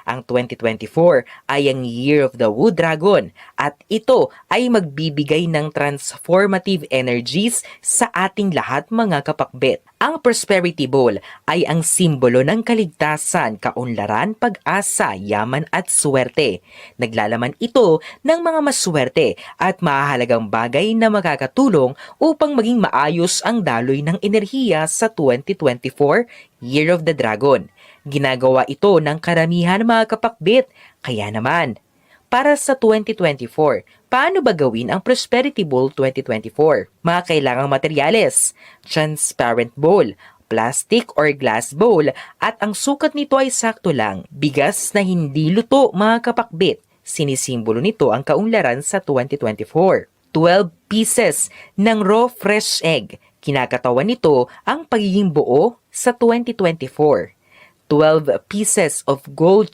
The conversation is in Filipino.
Ang 2024 ay ang Year of the Wood Dragon at ito ay magbibigay ng transformative energies sa ating lahat mga kapakbet. Ang Prosperity Bowl ay ang simbolo ng kaligtasan, kaunlaran, pag-asa, yaman at swerte. Naglalaman ito ng mga maswerte at mahahalagang bagay na makakatulong upang maging maayos ang daloy ng enerhiya sa 2024 Year of the Dragon. Ginagawa ito ng karamihan ng mga kapakbit. Kaya naman, para sa 2024, paano ba gawin ang Prosperity Bowl 2024? Mga kailangang materyales, transparent bowl, plastic or glass bowl, at ang sukat nito ay sakto lang. Bigas na hindi luto mga kapakbit. Sinisimbolo nito ang kaunlaran sa 2024. 12 pieces ng raw fresh egg. Kinakatawan nito ang pagiging buo sa 2024. 12 pieces of gold